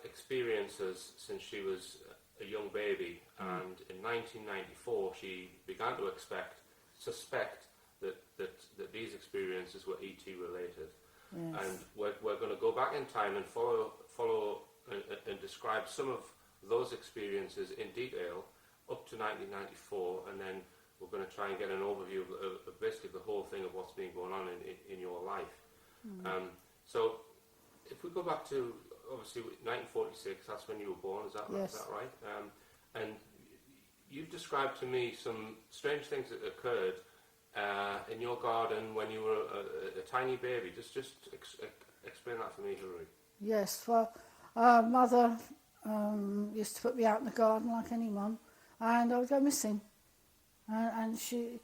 experiences since she was a young baby, and in 1994 she began to suspect that these experiences were ET related. Yes. And we're going to go back in time and follow and describe some of those experiences in detail up to 1994, and then we're going to try and get an overview of basically the whole thing of what's been going on in your life. So if we go back to, obviously, 1946, that's when you were born, is that right? And you've described to me some strange things that occurred in your garden when you were a tiny baby. Just explain that for me, Hilary. Yes, well, Mother used to put me out in the garden like any mum, and I would go missing. And she,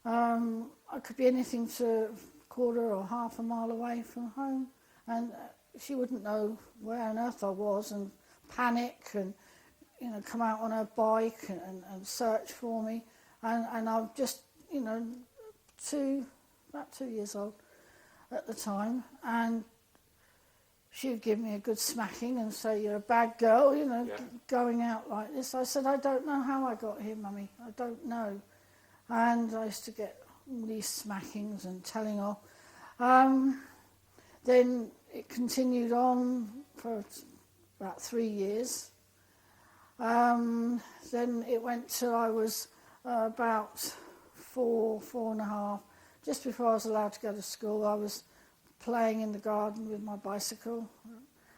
I could be anything to a quarter or half a mile away from home, and she wouldn't know where on earth I was, and panic and, come out on her bike and search for me. And I'm just, about 2 years old at the time, and she would give me a good smacking and say, "You're a bad girl," going out like this. I said, "I don't know how I got here, Mummy. I don't know." And I used to get all these smackings and telling off. Then it continued on for about 3 years. Then it went till I was about four and a half. Just before I was allowed to go to school, I was playing in the garden with my bicycle,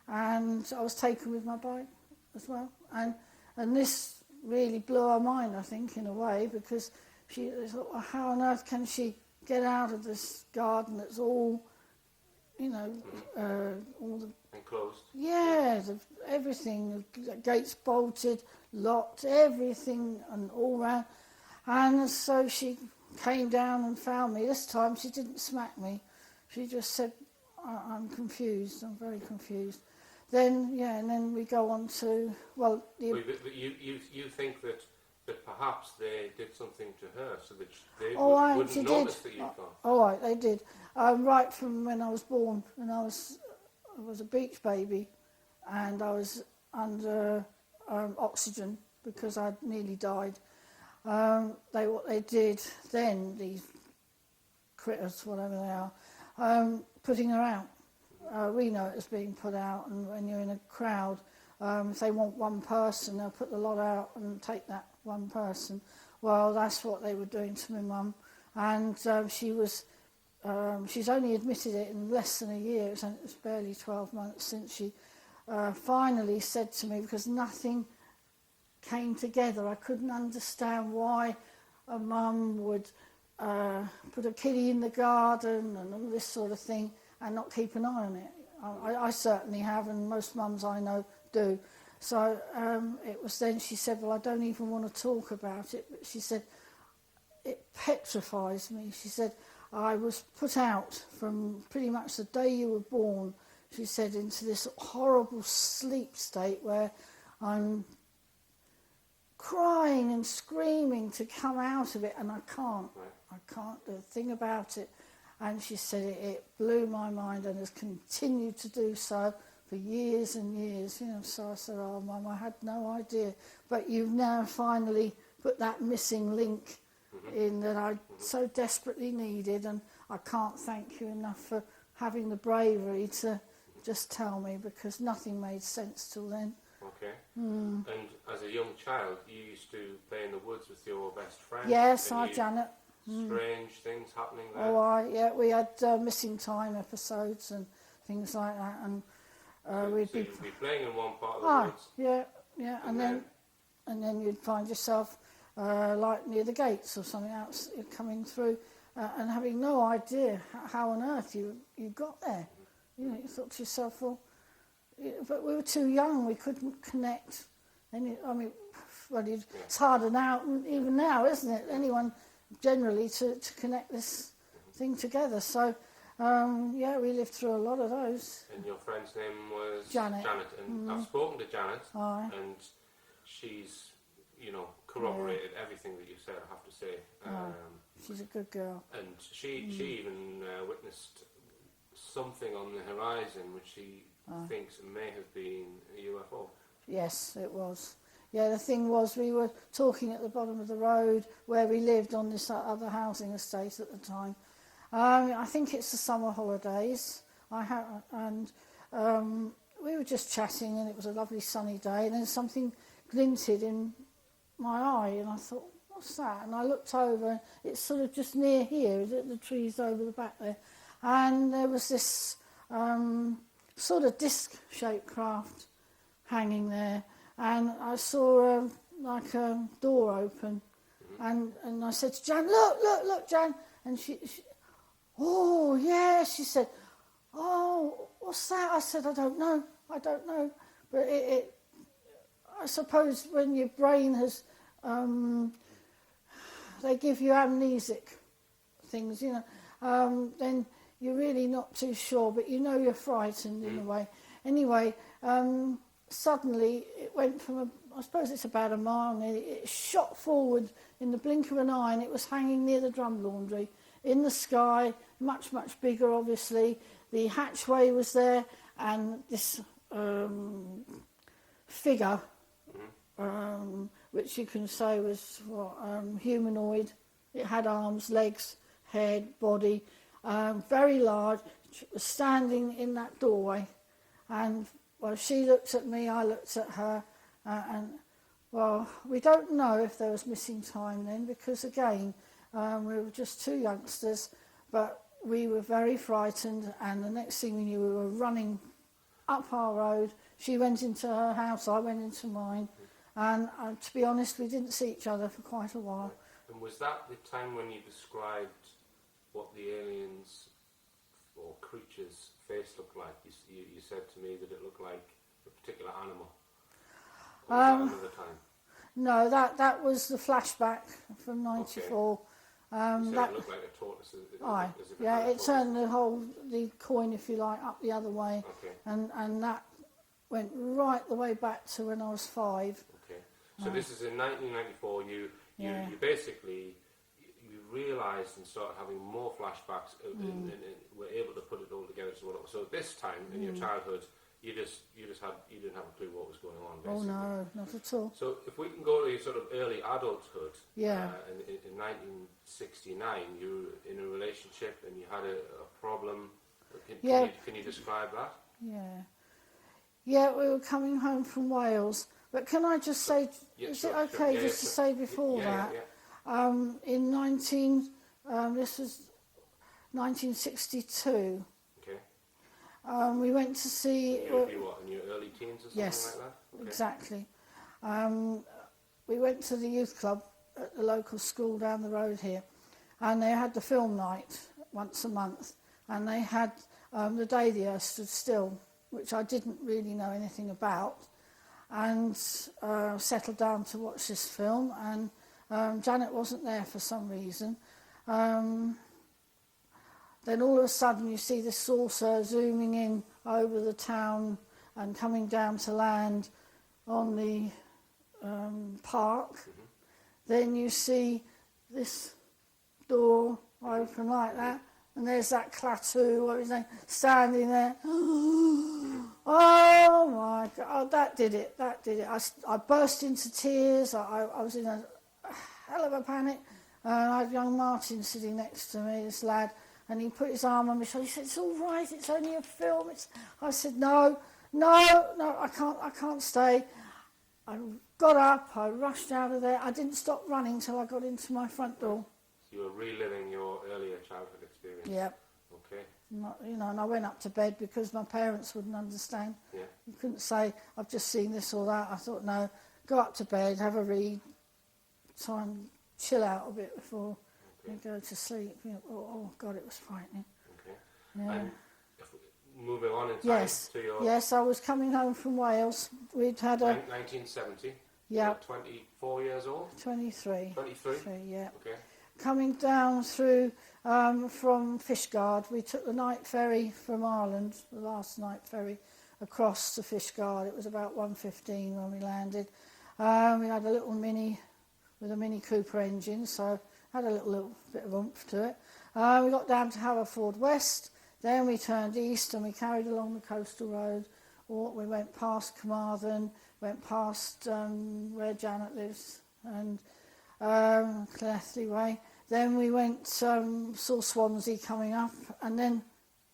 and I was taken with my bike as well. And this really blew her mind, I think, in a way, because she thought, well, how on earth can she get out of this garden that's all, all the... Enclosed? Yeah, everything, the gates bolted, locked, everything, and all round. And so she came down and found me. This time she didn't smack me. She just said, I'm confused, I'm very confused. Then, and then we go on to, well... You think that perhaps they did something to her so that they wouldn't notice that you'd gone? All right, they did. Right from when I was born, and I was a beach baby, and I was under oxygen because I'd nearly died. What they did then, these critters, whatever they are, putting her out. We know it as being put out, and when you're in a crowd, if they want one person, they'll put the lot out and take that one person. Well, that's what they were doing to my mum, and she's only admitted it in less than a year. It was barely 12 months since she finally said to me, because nothing came together. I couldn't understand why a mum would put a kiddie in the garden and all this sort of thing and not keep an eye on it. I certainly have, and most mums I know do. So it was then she said, well, I don't even want to talk about it. But she said, it petrifies me. She said, I was put out from pretty much the day you were born, she said, into this horrible sleep state where I'm crying and screaming to come out of it, and I can't do a thing about it. And she said it blew my mind and has continued to do so for years and years. So I said, oh, Mum, I had no idea. But you've now finally put that missing link in that I so desperately needed, and I can't thank you enough for having the bravery to just tell me, because nothing made sense till then. Okay. And as a young child, you used to play in the woods with your best friend? Yes, Janet. Strange things happening there? We had missing time episodes and things like that, and you'd be playing in one part of the woods? Yeah, and then you'd find yourself like near the gates or something else coming through, and having no idea how on earth you got there. You thought to yourself, well, but we were too young, we couldn't connect. It's harder now, even now, isn't it? Anyone generally to connect this thing together. So, we lived through a lot of those. And your friend's name was? Janet. And I've spoken to Janet, and she's, corroborated everything that you said, I have to say. She's a good girl. And she even witnessed something on the horizon which she thinks may have been a UFO. Yes, it was. Yeah, the thing was, we were talking at the bottom of the road where we lived on this other housing estate at the time. I think it's the summer holidays. We were just chatting, and it was a lovely sunny day, and then something glinted in my eye, and I thought, what's that? And I looked over, it's sort of just near here, the trees over the back there, and there was this sort of disc-shaped craft hanging there, and I saw like a door open, and I said to Jan, look, Jan, and she oh yeah, she said, oh, what's that? I said, I don't know, but it I suppose when your brain has, they give you amnesic things, you know, then you're really not too sure, but you know you're frightened in a way. Anyway, suddenly it went from, I suppose it's about a mile nearly, it shot forward in the blink of an eye, and it was hanging near the drum laundry, in the sky, much bigger obviously. The hatchway was there, and this figure, which you can say was humanoid. It had arms, legs, head, body, very large, was standing in that doorway. And well, she looked at me, I looked at her, and well, we don't know if there was missing time then, because again, we were just two youngsters, but we were very frightened, and the next thing we knew, we were running up our road. She went into her house, I went into mine, and to be honest, we didn't see each other for quite a while. And was that the time when you described what the aliens or creatures' face looked like? You said to me that it looked like a particular animal. Or was that another time? No, that was the flashback from '94. Okay. So that it looked like a tortoise. Aye, as if yeah, had a it tortoise. turned the coin, if you like, up the other way, Okay. and that went right the way back to when I was 5. Okay. So this is in 1994. You basically you realised and started having more flashbacks, and were able to put it all together. So this time in your childhood, you didn't have a clue what was going on. Basically. Oh no, not at all. So if we can go to your sort of early adulthood, Yeah. In 1969, you were in a relationship and you had a problem. Can you describe that? Yeah, we were coming home from Wales. But can I just say, is it okay to say before that? In this was 1962. Okay. We went to see... You'd be what, in your early teens or something yes, like that? Okay. Exactly. We went to the youth club at the local school down the road here, and they had the film night once a month, and they had the day the earth stood still, which I didn't really know anything about, and settled down to watch this film, and Janet wasn't there for some reason. Then all of a sudden you see this saucer zooming in over the town and coming down to land on the park. Then you see this door open like that, and there's that Klaatu, what was his name, standing there. Oh my God, that did it. I burst into tears. I was in a hell of a panic. I had young Martin sitting next to me, this lad, and he put his arm on my shoulder. He said, "It's all right, it's only a film." I said, no, I can't stay. I got up, I rushed out of there. I didn't stop running till I got into my front door. So you were reliving your earlier childhood experience? Yeah. Okay. And I went up to bed because my parents wouldn't understand. Yeah. You couldn't say, "I've just seen this or that." I thought, no, go up to bed, have a read, try and chill out a bit before you go to sleep. You know, oh God, it was frightening. Okay. Yeah. And moving on in time to your... Yes, I was coming home from Wales. We'd had a... 1970? Yeah. You were 24 years old? 23. 23? Yeah. Okay. Coming down through from Fishguard, we took the night ferry from Ireland, the last night ferry, across to Fishguard. It was about 1:15 when we landed. We had a little Mini with a Mini Cooper engine, so had a little bit of oomph to it. We got down to Haverford West, then we turned east and we carried along the coastal road we went past Carmarthen, went past where Janet lives, and Clethley Way. Then we went, saw Swansea coming up, and then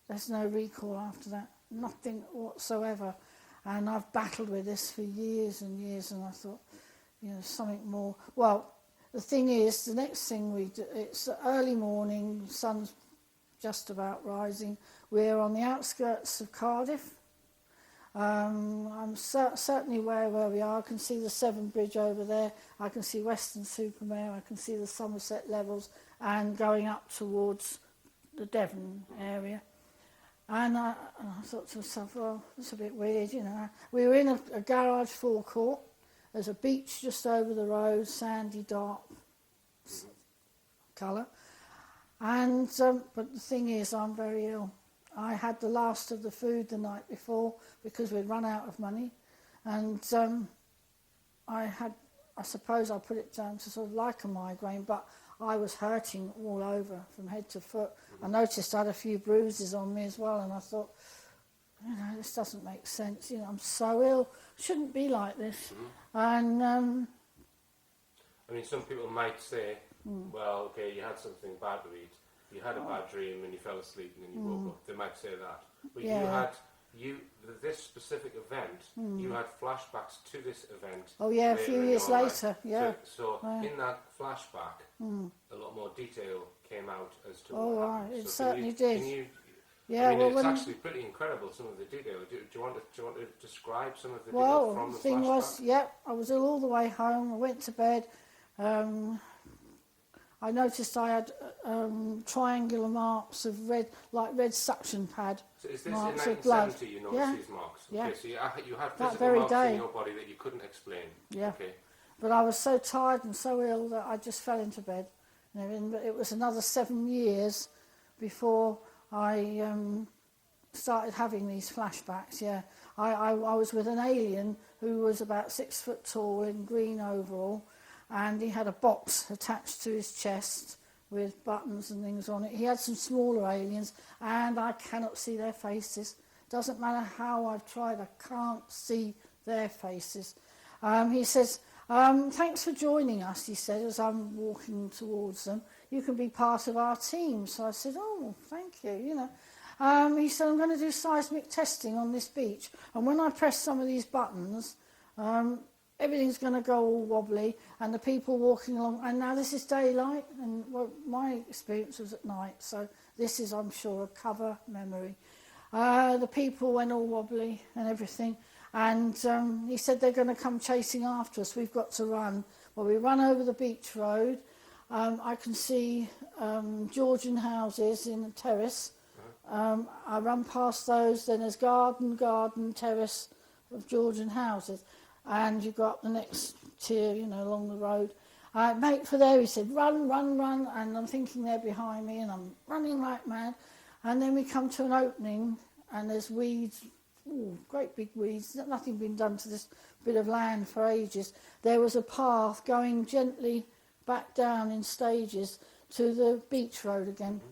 there's no recall after that, nothing whatsoever. And I've battled with this for years and years, and I thought, something more. Well, the thing is, the next thing we do, it's early morning, sun's just about rising. We're on the outskirts of Cardiff. I'm certainly aware where we are. I can see the Severn Bridge over there. I can see Weston-super-Mare. I can see the Somerset levels and going up towards the Devon area. And I thought to myself, well, it's a bit weird, We were in a garage forecourt. There's a beach just over the road, sandy, dark colour. And but the thing is, I'm very ill. I had the last of the food the night before because we'd run out of money, and I suppose I put it down to sort of like a migraine, but I was hurting all over from head to foot. I noticed I had a few bruises on me as well, and I thought, this doesn't make sense. I'm so ill, shouldn't be like this. And I mean, some people might say, well, okay, you had something bad to eat. You had a bad dream and you fell asleep and then you woke up. They might say that. But this specific event, you had flashbacks to this event. Oh yeah, a few years later, yeah. So in that flashback, a lot more detail came out as to what happened. Right, it so certainly did. Yeah, it's actually pretty incredible, some of the detail. Do you want to describe some of the detail from the flashback? Well, the thing was, I was ill all the way home. I went to bed. I noticed I had triangular marks of red suction pad. So is this marks in of blood. 1970 you noticed these marks? Yeah. Okay, so you had That physical very marks day. in your body that you couldn't explain. Yeah. Okay. But I was so tired and so ill that I just fell into bed. But it was another 7 years before I started having these flashbacks. Yeah, I was with an alien who was about 6 foot tall in green overall, and he had a box attached to his chest with buttons and things on it. He had some smaller aliens, and I cannot see their faces. Doesn't matter how I've tried, I can't see their faces. He says, thanks for joining us, he said, as I'm walking towards them. You can be part of our team. So I said, oh, thank you, He said, I'm going to do seismic testing on this beach. And when I press some of these buttons, everything's going to go all wobbly, and the people walking along, and now this is daylight, and my experience was at night, so this is, I'm sure, a cover memory. The people went all wobbly and everything, and he said they're going to come chasing after us, we've got to run. Well, we run over the beach road. I can see Georgian houses in the terrace. I run past those, then there's garden, terrace of Georgian houses. And you got the next tier, along the road. Mate, for there, he said, run, run, run. And I'm thinking they're behind me, and I'm running like mad. And then we come to an opening, and there's weeds, great big weeds. Nothing been done to this bit of land for ages. There was a path going gently back down in stages to the beach road again.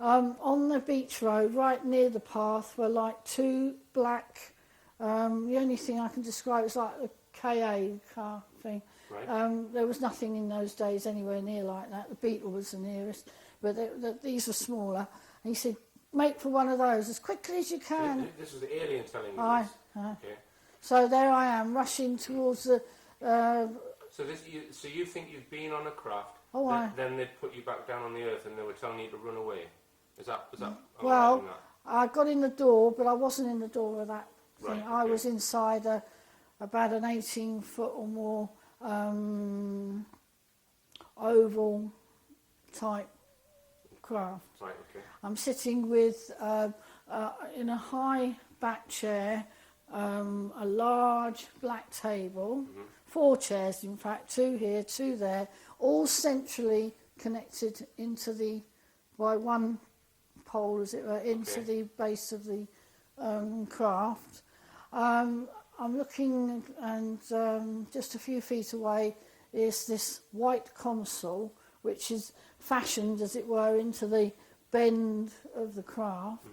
On the beach road, right near the path, were like two black... the only thing I can describe is like the KA car thing. Right. There was nothing in those days anywhere near like that. The Beetle was the nearest, but these were smaller. And he said, make for one of those as quickly as you can. So this was the alien telling you this? Okay. So there I am, rushing towards the... So you think you've been on a craft, then they'd put you back down on the earth and they were telling you to run away? Is that well, I got in the door, but I wasn't in the door of that thing. Right, okay. I was inside about an 18-foot or more oval type craft. Right, okay. I'm sitting with in a high back chair, a large black table, 4 chairs in fact, 2 here, 2 there, all centrally connected by one pole, as it were, into the base of the craft. I'm looking, and just a few feet away is this white console, which is fashioned, as it were, into the bend of the craft.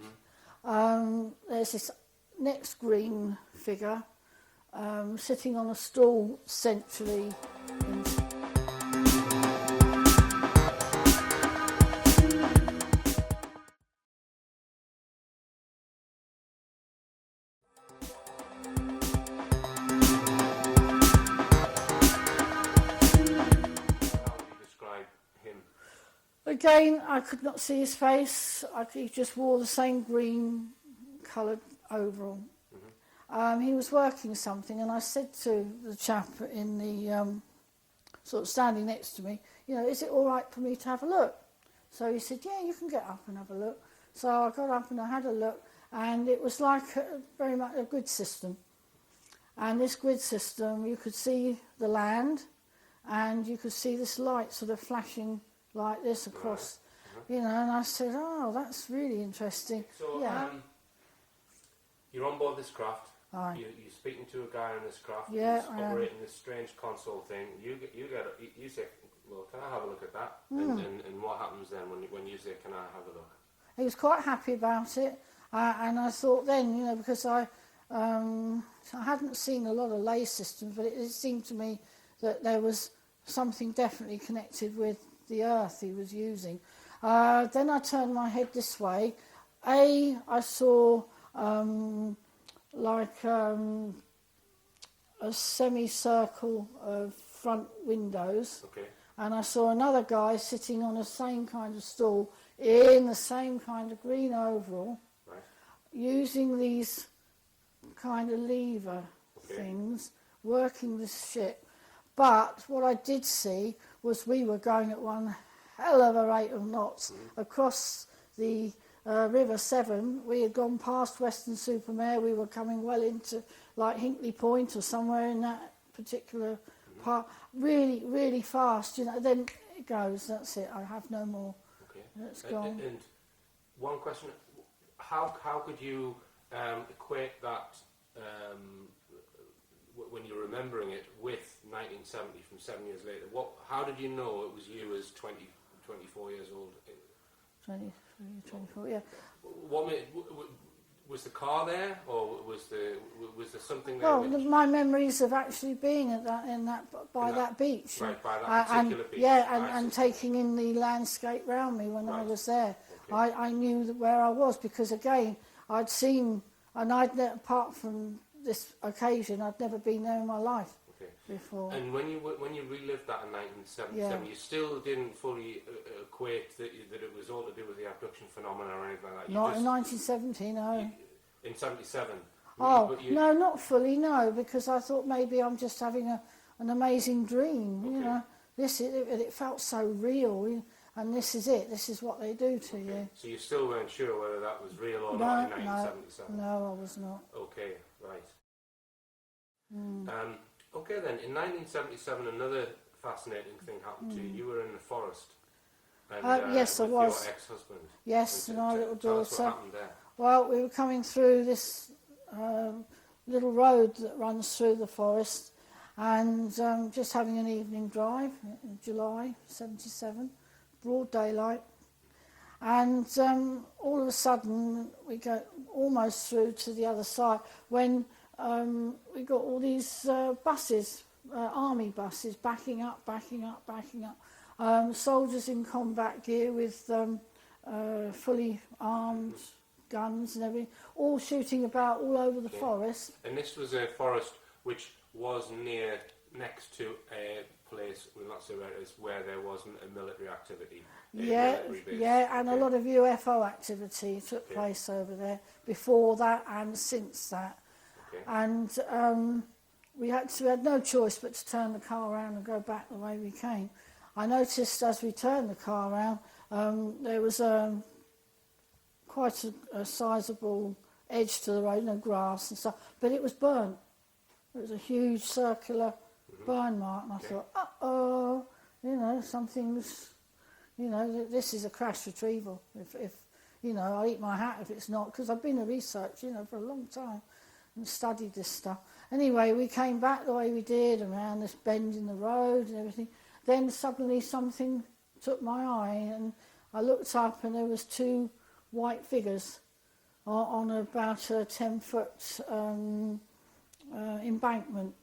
There's this next green figure sitting on a stool centrally. Again, I could not see his face. He just wore the same green coloured overall. He was working something, and I said to the chap in the sort of standing next to me, you know, is it all right for me to have a look? So he said, yeah, you can get up and have a look. So I got up and I had a look, and it was like very much a grid system. And this grid system, you could see the land, and you could see this light sort of flashing like this across, you know, and I said, oh, that's really interesting. So, yeah. You're on board this craft. Aye. You're speaking to a guy on this craft Yeah, who's operating this strange console thing. You say, well, can I have a look at that? And what happens then when you say, can I have a look? He was quite happy about it, and I thought then, you know, because I hadn't seen a lot of lay systems, but it seemed to me that there was something definitely connected with the earth he was using. Then I turned my head this way. I saw a semicircle of front windows, and I saw another guy sitting on the same kind of stool in the same kind of green overall, using these kind of lever things, working this ship. But what I did see was we were going at one hell of a rate of knots across the River Severn. We had gone past Weston-super-Mare. We were coming well into like Hinkley Point or somewhere in that particular part. Really, really fast, you know. Then it goes. That's it. I have no more. It's gone. And one question: how could you equate that? When you're remembering it with 1970 from 7 years later, how did you know it was you as 24 years old? 23, 24, yeah. What was the car there, or was there something there? Well, my memories of actually being at that beach, right, by that particular beach. Yeah, and taking in the landscape round me when I was there. I knew where I was because again I'd seen, and apart from this occasion, I'd never been there in my life before. And when you relived that in 1977, you still didn't fully equate that it was all to do with the abduction phenomena or anything like that? Not in 1970, no. In 77? Oh, no, not fully, no, because I thought maybe I'm just having an amazing dream, you know. It felt so real, and this is it, this is what they do to you. So you still weren't sure whether that was real or not in 1977? No, I was not. Okay, right. Okay then, in 1977 another fascinating thing happened to you. You were in the forest. And, yes, I was. With your ex-husband. Yes, and our little daughter. Tell us what happened there. Well, we were coming through this little road that runs through the forest, and just having an evening drive in July 77, broad daylight, and all of a sudden we go almost through to the other side when we got all these buses, army buses, backing up, soldiers in combat gear with fully armed guns and everything, all shooting about all over the forest. And this was a forest which was next to a place, we'll not say where it is, where there wasn't a military activity. And a lot of UFO activity took place over there before that and since that. And we had no choice but to turn the car around and go back the way we came. I noticed as we turned the car around, there was quite a sizable edge to the road, no grass and stuff, but it was burnt. It was a huge circular burn mark, and I thought, uh-oh, you know, something's, you know, this is a crash retrieval. If you know, I'll eat my hat if it's not, because I've been a researcher, you know, for a long time and studied this stuff. Anyway, we came back the way we did, around this bend in the road and everything. Then suddenly something took my eye, and I looked up, and there was two white figures on about a 10-foot embankment.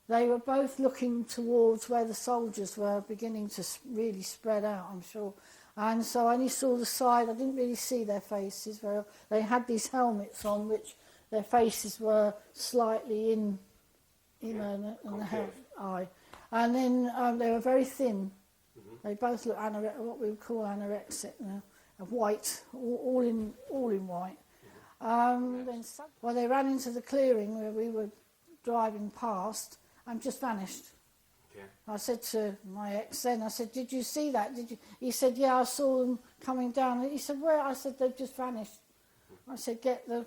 They were both looking towards where the soldiers were beginning to really spread out, I'm sure. And so I only saw the side. I didn't really see their faces very well. They had these helmets on, which their faces were slightly in the eye. And then they were very thin. Mm-hmm. They both looked what we would call anorexic now, white, all in white. Well, they ran into the clearing where we were driving past and just vanished. Okay. I said to my ex then, I said, "Did you see that? Did you?" He said, "Yeah, I saw them coming down." He said, "Where?" I said, "They've just vanished." I said, "Get the,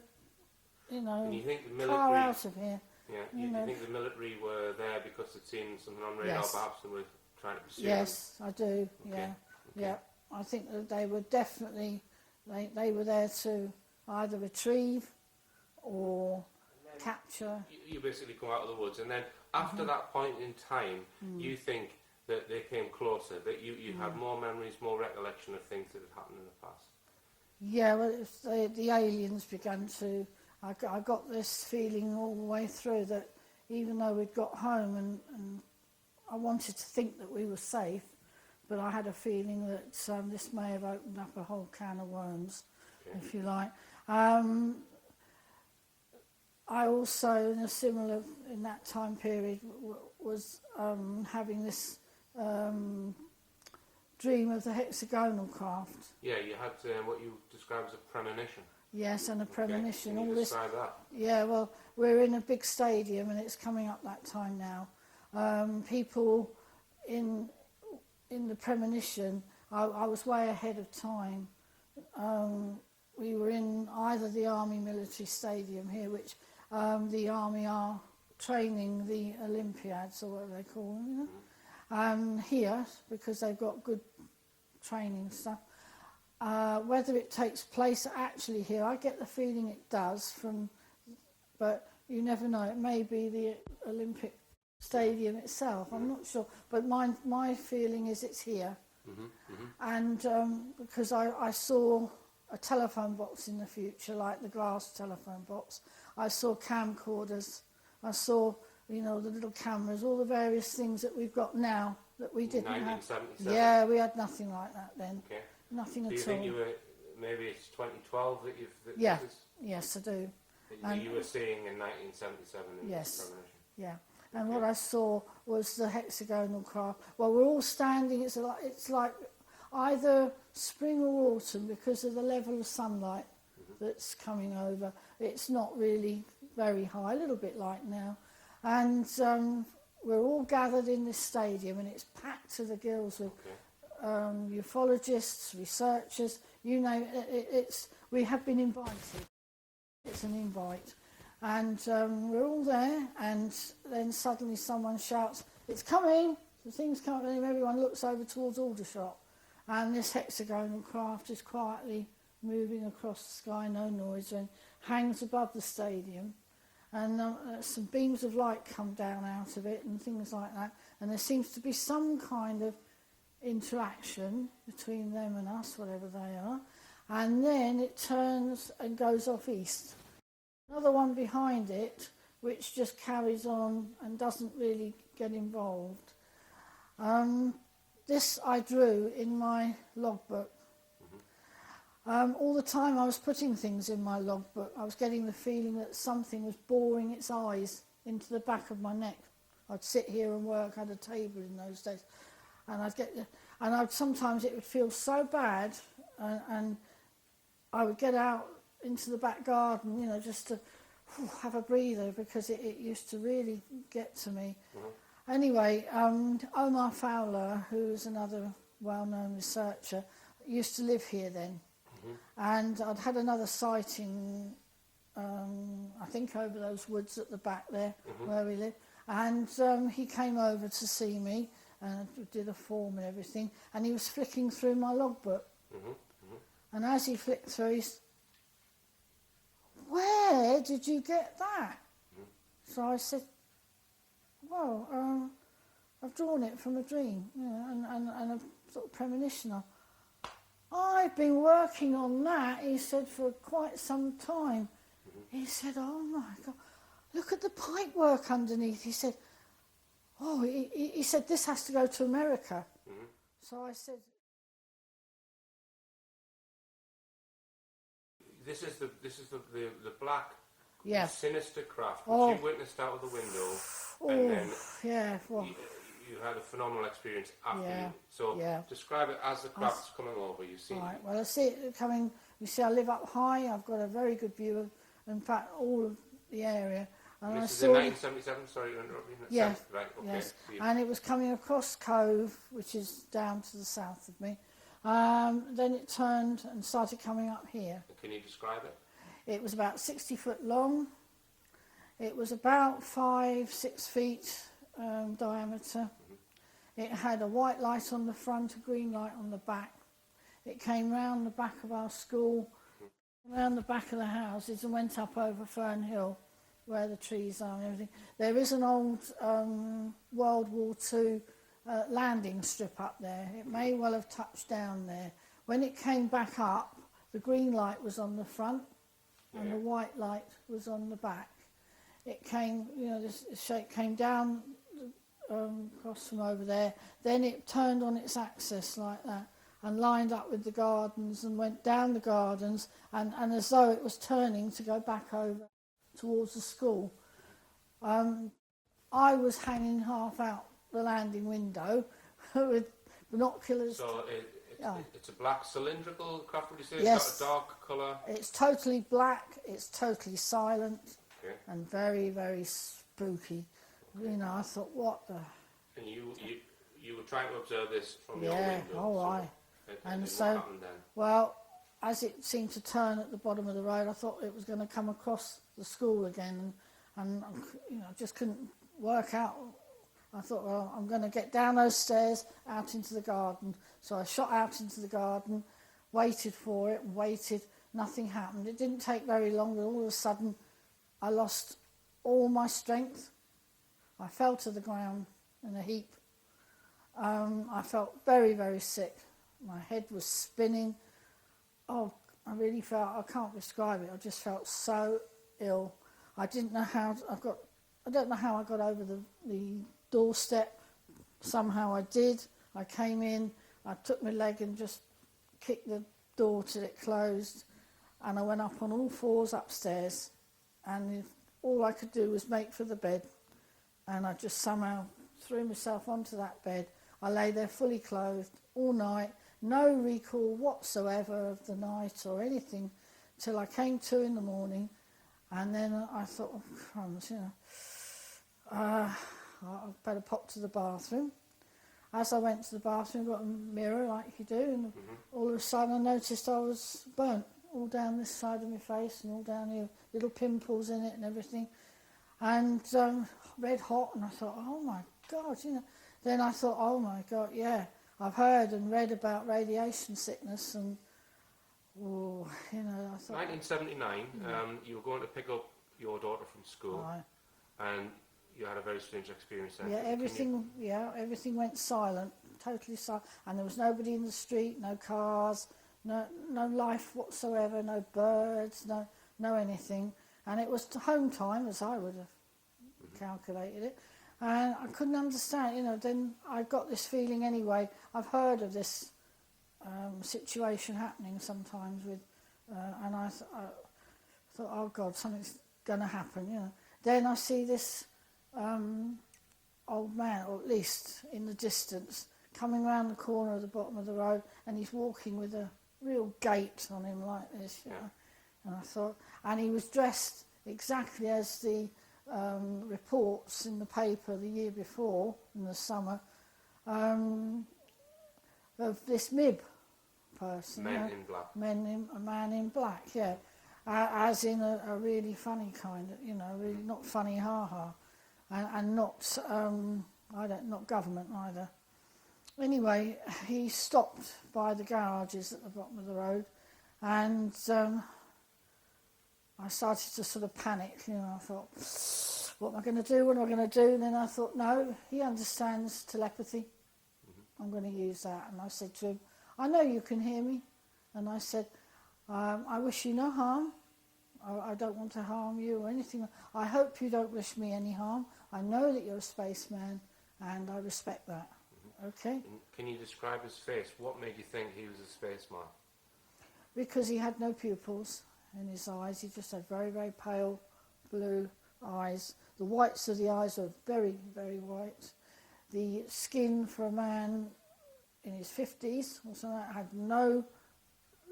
car out of here." Yeah, you think the military were there because they'd seen something on radar, yes. perhaps, and were trying to pursue Yes, them? I do. Okay. Yeah, okay. Yeah. I think that they were definitely they were there to either retrieve or capture. You basically come out of the woods, and then after that point in time, you think that they came closer, that you had more memories, more recollection of things that had happened in the past. Yeah, well, the aliens began to. I got this feeling all the way through that even though we'd got home and I wanted to think that we were safe, but I had a feeling that this may have opened up a whole can of worms, okay. If you like. I also, in that time period, was having this dream of the hexagonal craft. Yeah, you had what you describe as a premonition. Yes, and a premonition. Can you describe that? Yeah, well, we're in a big stadium and it's coming up that time now. People in the premonition, I was way ahead of time. We were in either the Army Military Stadium here, which the Army are training the Olympiads, or whatever they call them, and here, because they've got good training stuff. Whether it takes place actually here, I get the feeling it does, but you never know. It may be the Olympic Stadium itself, I'm not sure, but my feeling is it's here. And because I saw a telephone box in the future, like the glass telephone box. I saw camcorders. I saw, the little cameras, all the various things that we've got now that we didn't have. 1977? Yeah, we had nothing like that then. Okay. Nothing at all. Do you think maybe it's 2012 that you've... Yeah, yes, I do. That you were seeing in 1977 in yes, premonition? Yeah. And what I saw was the hexagonal craft. Well, we're all standing, it's like either spring or autumn because of the level of sunlight that's coming over. It's not really very high, a little bit like now. And we're all gathered in this stadium and it's packed to the gills with ufologists, researchers, you name it. We have been invited. It's an invite. And we're all there, and then suddenly someone shouts, "It's coming!" The thing's coming, and everyone looks over towards Aldershot. And this hexagonal craft is quietly moving across the sky, no noise, and hangs above the stadium. And some beams of light come down out of it, and things like that. And there seems to be some kind of interaction between them and us, whatever they are. And then it turns and goes off east. Another one behind it, which just carries on and doesn't really get involved. This I drew in my logbook. All the time I was putting things in my logbook, I was getting the feeling that something was boring its eyes into the back of my neck. I'd sit here and work, I had a table in those days, and sometimes it would feel so bad, and I would get out into the back garden, just to have a breather, because it used to really get to me. Anyway, Omar Fowler, who's another well-known researcher, used to live here then. And I'd had another sighting, I think over those woods at the back there where we live. And he came over to see me and did a form and everything. And he was flicking through my logbook. And as he flicked through, he said, "Where did you get that?" So I said, "Well, I've drawn it from a dream, and a sort of premonition. I've been working on that, he said, for quite some time. Mm-hmm. He said, oh my God, look at the pipe work underneath. He said, oh, he said, this has to go to America. Mm-hmm. So I said, This is the black, yeah. sinister craft which Oh. you witnessed out of the window, Oh, and then yeah, well, you had a phenomenal experience after. Yeah, You. So yeah. describe it as the craft's coming over. You see. right. Well, I see it coming. You see, I live up high. I've got a very good view of, in fact, all of the area. And This I is saw in 1977. Sorry, you're interrupting. Yeah, Right. Okay. yes, See. and it was coming across Cove, which is down to the south of me. Then it turned and started coming up here. Can you describe it? It was about 60 foot long. It was about 5-6 feet diameter. It had a white light on the front, a green light on the back. It came round the back of our school, round the back of the houses, and went up over Fern Hill, where the trees are and everything. There is an old World War II landing strip up there. It may well have touched down there. When it came back up, the green light was on the front and the white light was on the back. It came, you know, this shape came down across from over there. Then it turned on its axis like that and lined up with the gardens and went down the gardens and as though it was turning to go back over towards the school. I was hanging half out the landing window with binoculars. So it's a black cylindrical craft. Would you say? Yes. It's got a dark colour. It's totally black. It's totally silent. Okay. And very, very spooky. You know, I thought, what the... And you were trying to observe this from your Yeah, window. oh, so, aye. And what so, happened then? well, as it seemed to turn at the bottom of the road, I thought it was going to come across the school again, and you know, just couldn't work out. I thought, well, I'm going to get down those stairs, out into the garden. So I shot out into the garden, waited for it, waited, nothing happened. It didn't take very long, but all of a sudden I lost all my strength. I fell to the ground in a heap. I felt very, very sick. My head was spinning. Oh, I really felt, I can't describe it, I just felt so ill. I didn't know how, I don't know how I got over the doorstep. Somehow I did. I came in, I took my leg and just kicked the door till it closed, and I went up on all fours upstairs, and all I could do was make for the bed, and I just somehow threw myself onto that bed. I lay there fully clothed all night, no recall whatsoever of the night or anything, till I came to in the morning, and then I thought, oh crumbs, you know, I better pop to the bathroom. As I went to the bathroom, got a mirror like you do, and all of a sudden I noticed I was burnt all down this side of my face and all down here, little pimples in it and everything, and red hot. And I thought, oh my God, you know. Then I thought, oh my God, yeah, I've heard and read about radiation sickness, and oh, you know, I thought. 1979, you were going to pick up your daughter from school, and you had a very strange experience there. Yeah, everything went silent, totally silent, and there was nobody in the street, no cars, no life whatsoever, no birds, no anything, and it was home time, as I would have calculated it, and I couldn't understand, you know. Then I got this feeling anyway. I've heard of this situation happening sometimes with, and I thought, oh God, something's going to happen, you know. Then I see this old man, or at least in the distance, coming round the corner of the bottom of the road, and he's walking with a real gait on him like this, you know. And I thought, and he was dressed exactly as the reports in the paper the year before, in the summer, of this MIB person. Men in black. A man in black, yeah. As in a really funny kind of, you know, really not funny ha-ha. And not, not government either. Anyway, he stopped by the garages at the bottom of the road, and I started to sort of panic, you know. I thought, what am I going to do? What am I going to do? And then I thought, no, he understands telepathy. I'm going to use that. And I said to him, I know you can hear me. And I said, I wish you no harm. I don't want to harm you or anything. I hope you don't wish me any harm. I know that you're a spaceman, and I respect that. Okay? And can you describe his face? What made you think he was a spaceman? Because he had no pupils in his eyes. He just had very, very pale blue eyes. The whites of the eyes were very, very white. The skin for a man in his 50s or something had no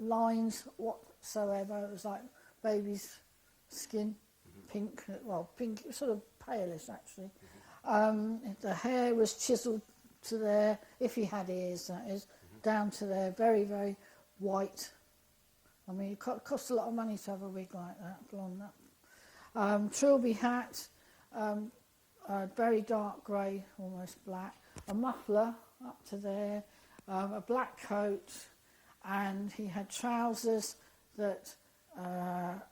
lines whatsoever. It was like baby's skin, pink, well, pink, sort of palish actually. The hair was chiselled to there, if he had ears, that is, down to there, very, very white. I mean, it cost a lot of money to have a wig like that, blonde that. Trilby hat, very dark grey, almost black. A muffler up to there, a black coat, and he had trousers that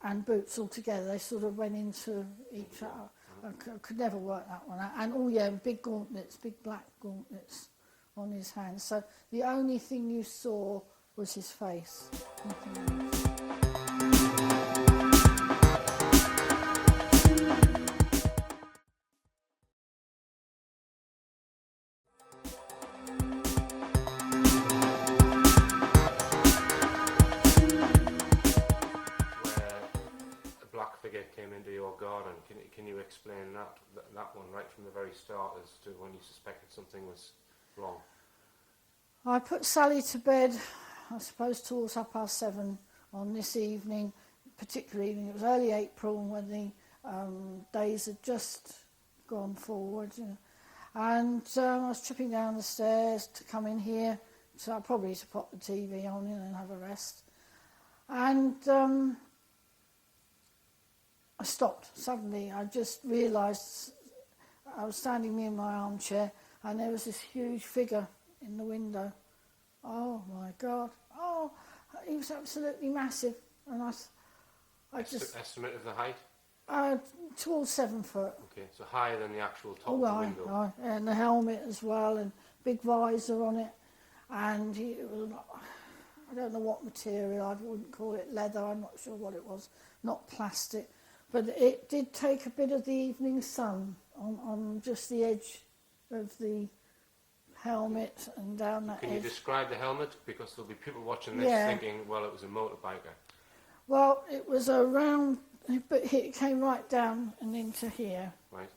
and boots all together. They sort of went into each other. I could never work that one out. And, oh yeah, big gauntlets, big black gauntlets on his hands. So the only thing you saw was his face. Nothing else. Came into your garden. Can you explain that one right from the very start as to when you suspected something was wrong? I put Sally to bed, I suppose towards 7:30 on this evening, particular evening. It was early April when the days had just gone forward, you know. And I was tripping down the stairs to come in here, so probably to pop the TV on and have a rest. And I stopped suddenly. I just realised I was standing in my armchair and there was this huge figure in the window. Oh my God. Oh, he was absolutely massive. And I just... Estimate of the height? Towards 7 foot. Okay, so higher than the actual top of the window. Right. And the helmet as well, and big visor on it. And I don't know what material, I wouldn't call it leather, I'm not sure what it was, not plastic. But it did take a bit of the evening sun on just the edge of the helmet and down that edge. Can you describe the helmet? Because there'll be people watching this thinking, well, it was a motorbiker. Well, it was around, but it came right down and into here. Right.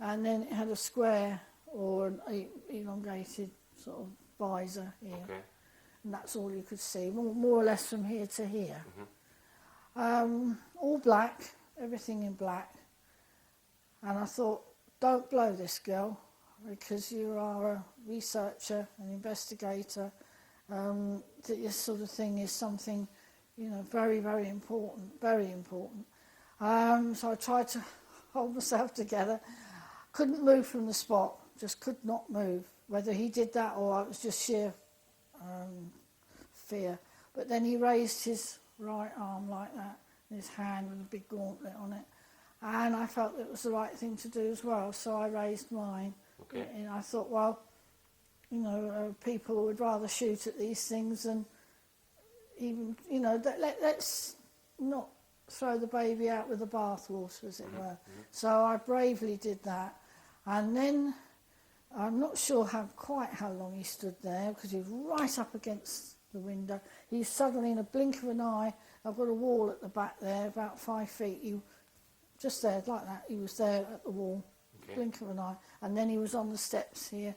And then it had a square or an elongated sort of visor here. Okay. And that's all you could see, more or less from here to here. All black. Everything in black. And I thought, don't blow this girl, because you are a researcher, an investigator, that this sort of thing is something, you know, very, very important, very important. So I tried to hold myself together. Couldn't move from the spot, just could not move. Whether he did that or it was just sheer fear. But then he raised his right arm like that, his hand with a big gauntlet on it, and I felt it was the right thing to do as well, so I raised mine. Okay. And I thought, well, you know, people would rather shoot at these things than even, you know, let's not throw the baby out with the bathwater, as it were. So I bravely did that, and then I'm not sure quite how long he stood there, because he was right up against the window. He suddenly, in a blink of an eye, I've got a wall at the back there, about 5 feet. Just there, like that. He was there at the wall, blink of an eye. And then he was on the steps here.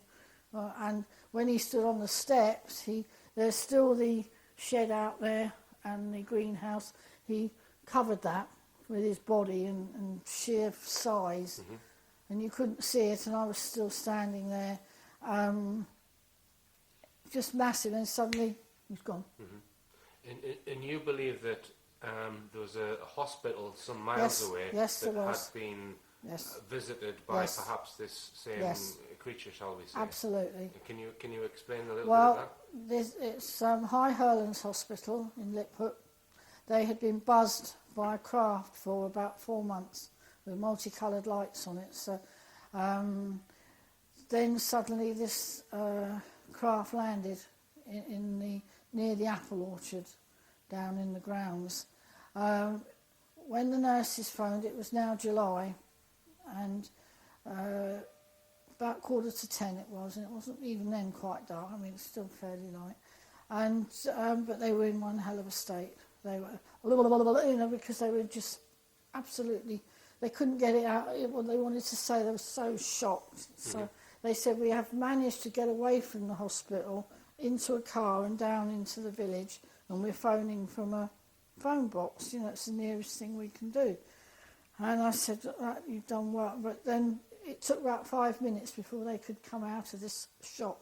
And when he stood on the steps, there's still the shed out there and the greenhouse. He covered that with his body and sheer size. And you couldn't see it, and I was still standing there. Just massive, and suddenly he was gone. And you believe that there was a hospital some miles away that had been visited by perhaps this same creature, shall we say? Absolutely. Can you explain a little bit of Well, it's High Herlands Hospital in Liphook. They had been buzzed by a craft for about 4 months with multicoloured lights on it. So then suddenly this craft landed near the apple orchard down in the grounds. When the nurses phoned, it was now July, and about 9:45 it was, and it wasn't even then quite dark. I mean, it's still fairly light. And but they were in one hell of a state. They were, because they were just absolutely, they couldn't get it out. What they wanted to say, they were so shocked. So they said, we have managed to get away from the hospital into a car and down into the village, and we're phoning from a phone box. It's the nearest thing we can do. And I said, right, you've done well. But then it took about 5 minutes before they could come out of this shock.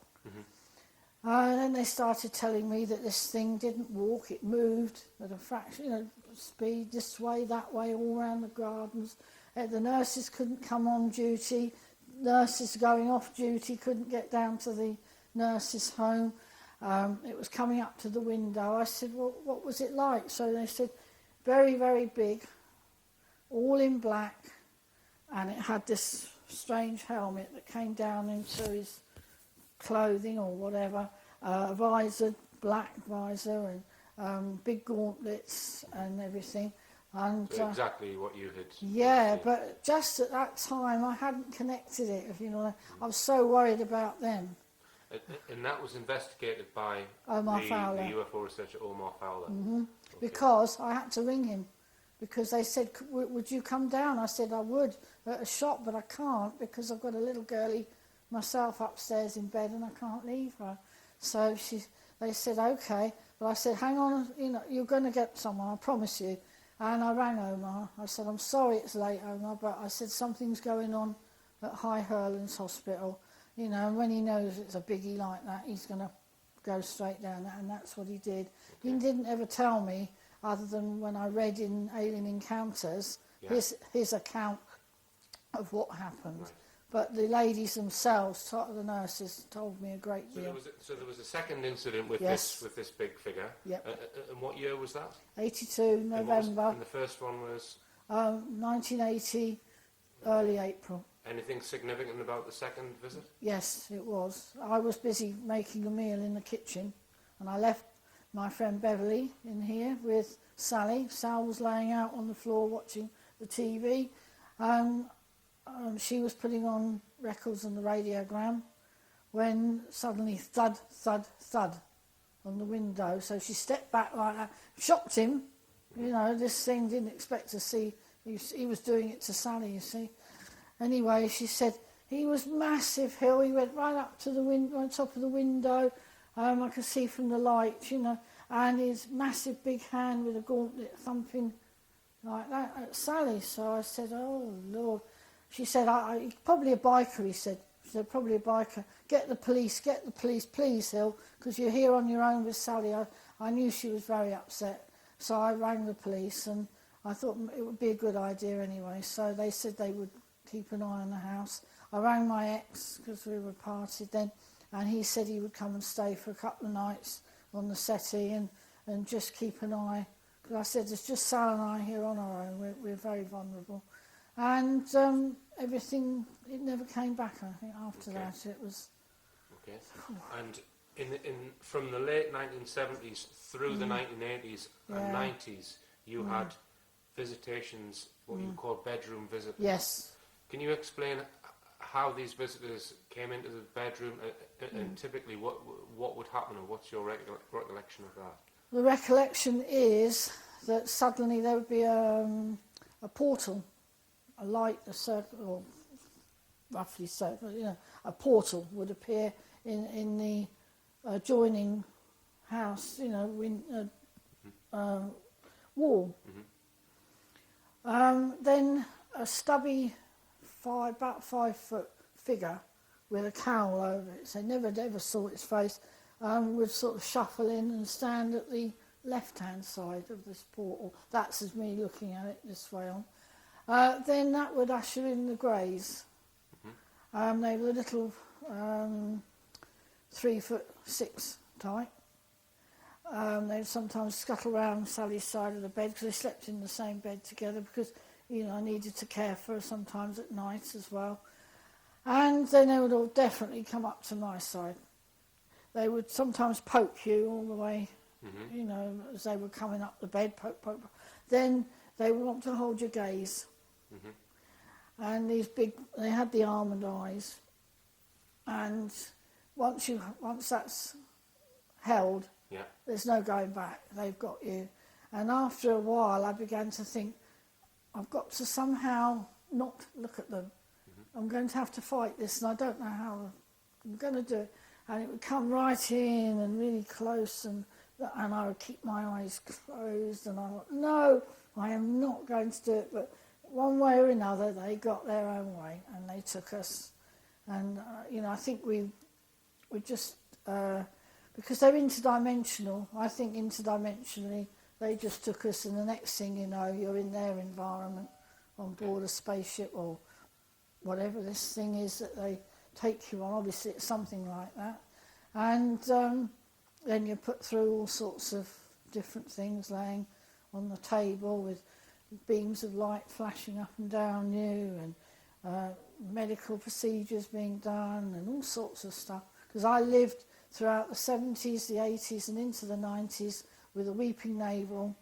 And then they started telling me that this thing didn't walk, it moved at a fraction, speed, this way, that way, all around the gardens. The nurses couldn't come on duty. Nurses going off duty couldn't get down to the nurses' home. It was coming up to the window. I said, well, what was it like? So they said, very, very big, all in black, and it had this strange helmet that came down into his clothing or whatever, visor, black visor, and big gauntlets and everything. And so exactly what you had. Yeah, but just at that time I hadn't connected it, if you know. I was so worried about them. And that was investigated by Omar Fowler. The UFO researcher Omar Fowler. Mm-hmm. Okay. Because I had to ring him, because they said, would you come down? I said I would at a shop, but I can't because I've got a little girlie myself upstairs in bed and I can't leave her. So they said, okay. But I said, hang on, you're going to get someone, I promise you. And I rang Omar. I said, I'm sorry it's late, Omar, but I said something's going on at High Hurlands Hospital. And when he knows it's a biggie like that, he's going to go straight down that, and that's what he did. Okay. He didn't ever tell me, other than when I read in Alien Encounters, his account of what happened. Right. But the ladies themselves, the nurses, told me a great deal. So there was a second incident with this big figure. Yep. And what year was that? 82, November. And the first one was? 1980, early April. Anything significant about the second visit? Yes, it was. I was busy making a meal in the kitchen, and I left my friend Beverly in here with Sally. Sal was laying out on the floor watching the TV. She was putting on records on the radiogram when suddenly thud, thud, thud on the window. So she stepped back like that, shocked him. This thing didn't expect to see. He was doing it to Sally, you see. Anyway, she said, he was massive, Hill. He went right up to the window, on top of the window. I could see from the light, and his massive big hand with a gauntlet thumping like that at Sally. So I said, oh, Lord. She said, probably a biker, he said. She said, probably a biker. Get the police, please, Hill, because you're here on your own with Sally. I knew she was very upset. So I rang the police, and I thought it would be a good idea anyway. So they said they would keep an eye on the house. I rang my ex, because we were parted then, and he said he would come and stay for a couple of nights on the settee and just keep an eye. Because I said, there's just Sal and I here on our own. We're very vulnerable. And everything, it never came back, I think, after that. It was... Okay. And from the late 1970s through the 1980s and 90s, you had visitations, what you call bedroom visitors. Yes. Can you explain how these visitors came into the bedroom and typically what would happen, or what's your recollection of that? The recollection is that suddenly there would be a portal, a light, a circle, or roughly circle, a portal would appear in the adjoining house, wall. Mm-hmm. Then a stubby, about 5 foot figure with a cowl over it, so never ever saw its face, would sort of shuffle in and stand at the left-hand side of this portal. That's as me looking at it this way on. Then that would usher in the greys. Mm-hmm. They were little 3'6" type. They'd sometimes scuttle around Sally's side of the bed because they slept in the same bed together, because I needed to care for her sometimes at night as well. And then they would all definitely come up to my side. They would sometimes poke you all the way you know, as they were coming up the bed, poke, poke, poke. Then they want to hold your gaze. And these big, they had the almond eyes. And once that's held, there's no going back. They've got you. And after a while, I began to think, I've got to somehow not look at them. I'm going to have to fight this, and I don't know how I'm going to do it. And it would come right in and really close, and I would keep my eyes closed, and I thought, no, I am not going to do it. But one way or another, they got their own way, and they took us. And, you know, I think we just, because they're interdimensional, I think interdimensionally, they just took us, and the next thing you know, you're in their environment on board a spaceship or whatever this thing is that they take you on. Obviously, it's something like that. And then you're put through all sorts of different things, laying on the table with beams of light flashing up and down you, and medical procedures being done, and all sorts of stuff. Because I lived throughout the 70s, the 80s, and into the 90s with a weeping navel,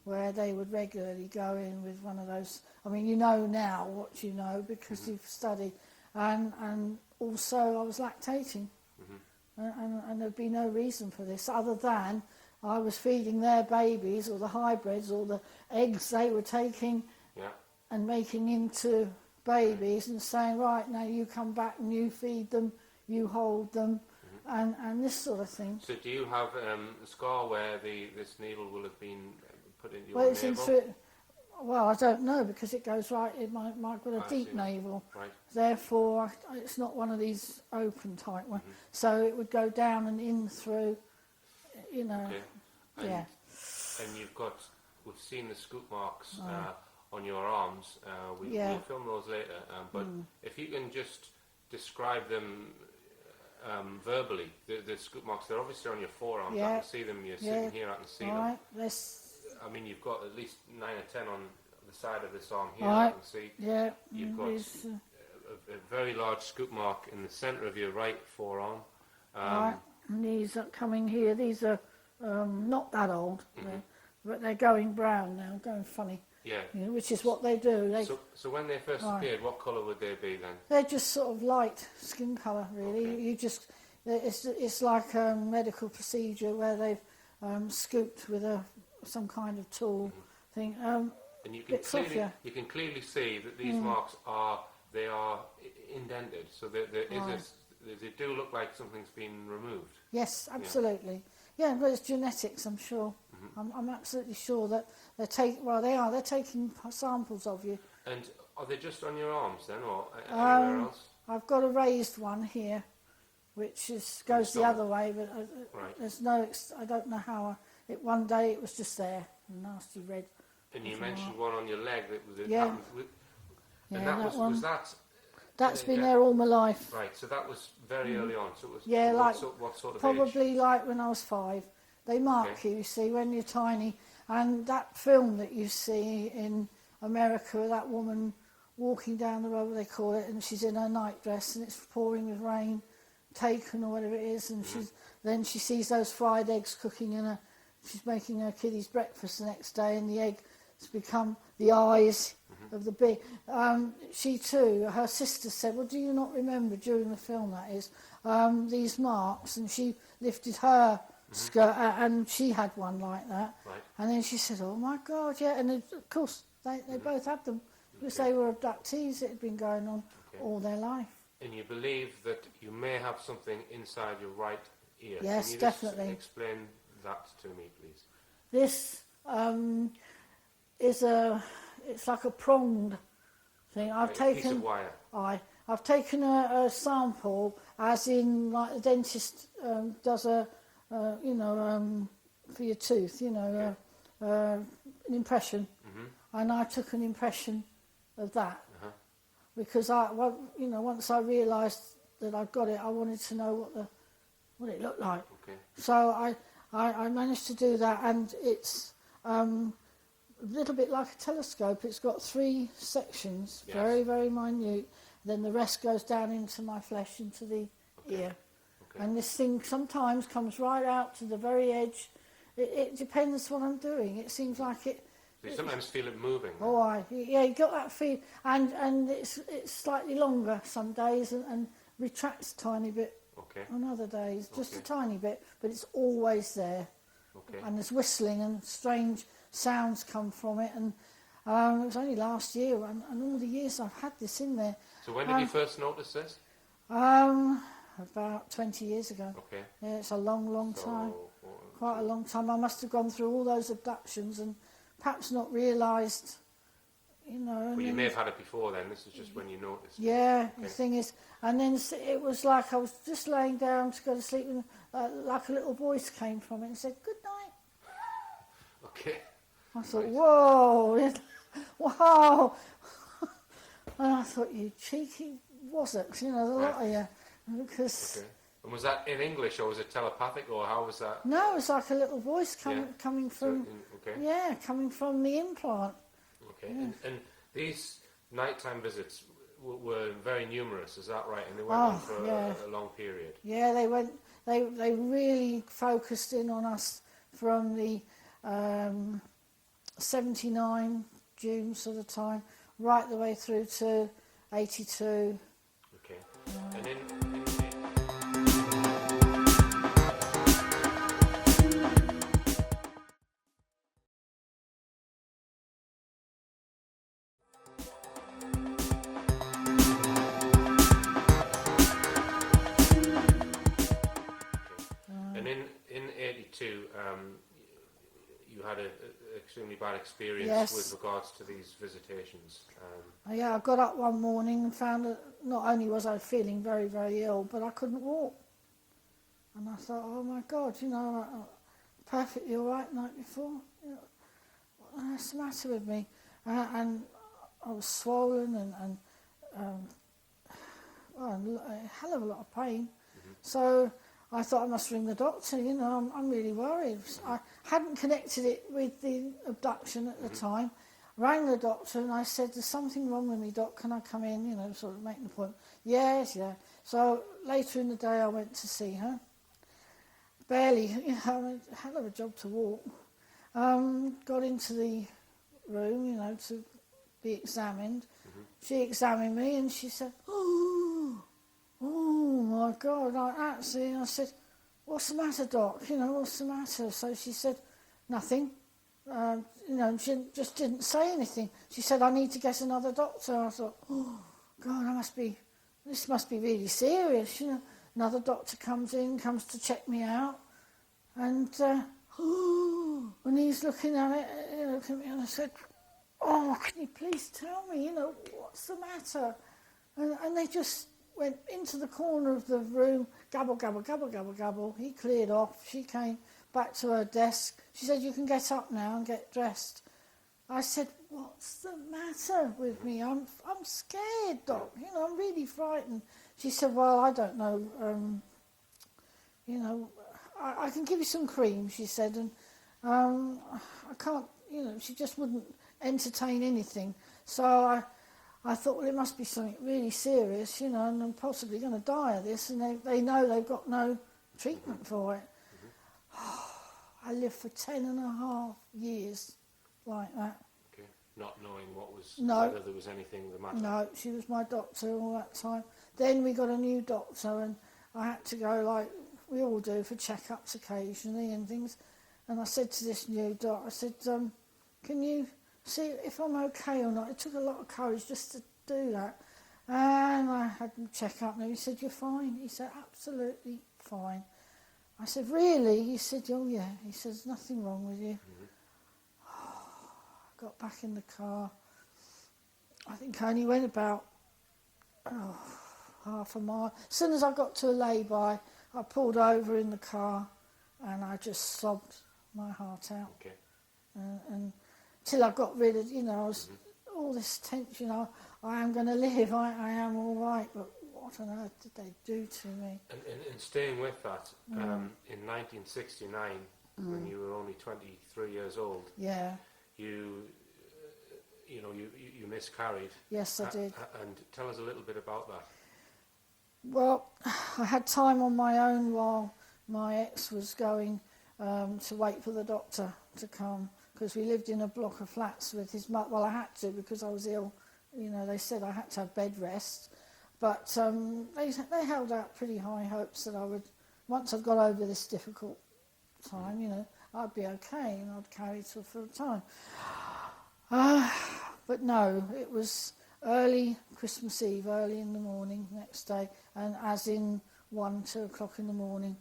where they would regularly go in with one of those. I mean, you know now what you know because you've studied. And also I was lactating. And there'd be no reason for this other than I was feeding their babies, or the hybrids, or the eggs they were taking and making into babies, and saying, right, now you come back and you feed them, you hold them, and this sort of thing. So do you have a scar where this needle will have been put into your navel? Well, I don't know, because it goes right in my got a deep navel. Right. Therefore, it's not one of these open type ones. So it would go down and in through, you know. Okay. And we've seen the scoop marks on your arms. We'll film those later. But if you can just describe them verbally, the scoop marks, they're obviously on your forearms. I can see them. You're sitting here, I can see them. I mean, you've got at least 9 or 10 on the side of this arm here. I can see. Yeah. You've got a very large scoop mark in the centre of your right forearm. And these are coming here. These are not that old, but they're going brown now, going funny. Yeah. You know, which is what they do. So when they first appeared, what colour would they be then? They're just sort of light skin colour, really. Okay. It's like a medical procedure where they've scooped with some kind of tool thing. And you can clearly see that these marks are indented, so they do look like something's been removed. Yes, absolutely. Yeah, but it's genetics, I'm sure. I'm absolutely sure that they're taking samples of you. And are they just on your arms then, or anywhere else? I've got a raised one here, which goes the other way, but there's no. I don't know how. One day it was just there, a nasty red. And you mentioned one on your leg that was was that. That's been there all my life. Right, so that was very early on. So it was what sort of probably age? Like when I was 5. They mark you see, when you're tiny. And that film that you see in America, that woman walking down the road, they call it, and she's in her nightdress and it's pouring with rain, taken or whatever it is, and then she sees those fried eggs cooking in her. She's making her kiddies breakfast the next day, and the egg has become the eyes of the bee. She too, her sister said, well, do you not remember during the film, that is, these marks? And she lifted her skirt, and she had one like that. Right. And then she said, oh my God, yeah. And of course, they both had them, because they were abductees. It had been going on all their life. And you believe that you may have something inside your right ear? Yes, Can you definitely. Just explain that to me, please. This it's like a pronged thing. I've taken piece of wire. I've taken a sample, as in like the dentist does for your tooth, an impression, and I took an impression of that because once I realised that I'd got it, I wanted to know what it looked like. Okay. So I managed to do that, and it's a little bit like a telescope. It's got 3 sections, very, very minute. Then the rest goes down into my flesh, into the ear. Okay. And this thing sometimes comes right out to the very edge. It depends what I'm doing. It seems like it. So you sometimes feel it moving. Oh, yeah, you got that feel, and it's slightly longer some days and retracts a tiny bit Okay. on other days, just a Okay. tiny bit, but it's always there. Okay. And there's whistling and strange sounds come from it, and it was only last year, and all the years I've had this in there. So when did you first notice this? About 20 years ago. Okay. Yeah, it's a long So, time. Quite a long time. I must have gone through all those abductions and perhaps not realised, you know. But you may have had it before then. This is just when you noticed. Yeah, Okay. the thing is, and then it was like I was just laying down to go to sleep, and like a little voice came from it and said, "Good night." Okay. I thought, Right. whoa, wow. And I thought, you cheeky wazzocks, you know, the lot of you. Because, Okay. And was that in English or was it telepathic or how was that? no, it's like a little voice coming So from, okay. yeah, coming from the implant. Okay. And these nighttime visits were very numerous, is that right? And they went on for a long period. Yeah, they really focused in on us from the 79 June sort of time, right the way through to 82. Okay. And in in 82, you had an extremely bad experience Yes. with regards to these visitations. Yeah, I got up one morning and found that not only was I feeling very, very ill, but I couldn't walk. And I thought, oh my God, you know, perfectly all right the night before. You know, what's the matter with me? And I was swollen and a hell of a lot of pain. So I thought I must ring the doctor, you know, I'm really worried. I hadn't connected it with the abduction at the time. Rang the doctor and I said, there's something wrong with me, Doc, can I come in, you know, sort of making the point. Yes, yeah. So later in the day I went to see her. Barely, you know, a hell of a job to walk. Got into the room, you know, to be examined. She examined me and she said, oh my God, I said, what's the matter, Doc? You know, what's the matter? So she said, nothing. You know, she just didn't say anything. She said, I need to get another doctor. I thought, oh God, this must be really serious. You know, another doctor comes to check me out, and when he's looking at it, looking at me, and I said, oh, can you please tell me, you know, what's the matter? And they just went into the corner of the room, gabble, gabble, gabble, gabble, gabble. He cleared off. She came back to her desk. She said, you can get up now and get dressed. I said, what's the matter with me? I'm scared, Doc. You know, I'm really frightened. She said, well, I don't know. You know, I can give you some cream, she said, and I can't, you know, she just wouldn't entertain anything. So I thought, well, it must be something really serious, you know, and I'm possibly going to die of this, and they know they've got no treatment for it. I lived for 10.5 years like that. Okay. Not knowing whether there was anything the matter. No, she was my doctor all that time. Then we got a new doctor, and I had to go, like we all do, for checkups occasionally and things. And I said to this new doctor, I said, can you see if I'm okay or not? It took a lot of courage just to do that. And I had him check up, and he said, you're fine. He said, absolutely fine. I said, really? He said, oh yeah. He said, there's nothing wrong with you. I got back in the car. I think I only went about half a mile. As soon as I got to a lay-by, I pulled over in the car and I just sobbed my heart out. Okay. And till I got rid of, you know, all this tension. I am going to live. I am all right. But what on earth did they do to me? And staying with that, in 1969, when you were only 23 years old, Yeah. you miscarried. Yes, I did. And tell us a little bit about that. Well, I had time on my own while my ex was going to wait for the doctor to come, because we lived in a block of flats with his mother. Well, I had to because I was ill. You know, they said I had to have bed rest. But they held out pretty high hopes that I would, once I'd got over this difficult time, you know, I'd be okay and I'd carry it for a time. But no, it was early Christmas Eve, early in the morning next day, and as in 2 o'clock in the morning.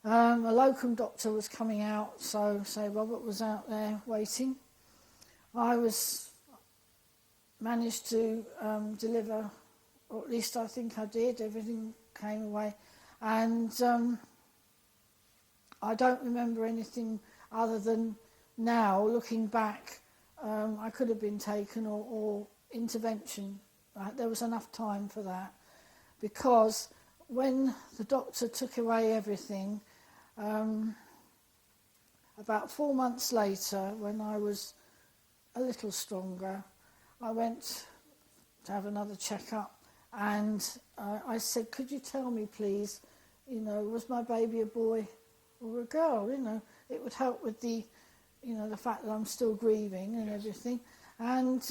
A locum doctor was coming out, so Robert was out there waiting. I managed to deliver, or at least I think I did. Everything came away, and I don't remember anything other than now, looking back, I could have been taken or intervention. There was enough time for that, because when the doctor took away everything, about 4 months later, when I was a little stronger, I went to have another checkup, and I said, could you tell me please, you know, was my baby a boy or a girl? You know, it would help with the, you know, the fact that I'm still grieving and everything, and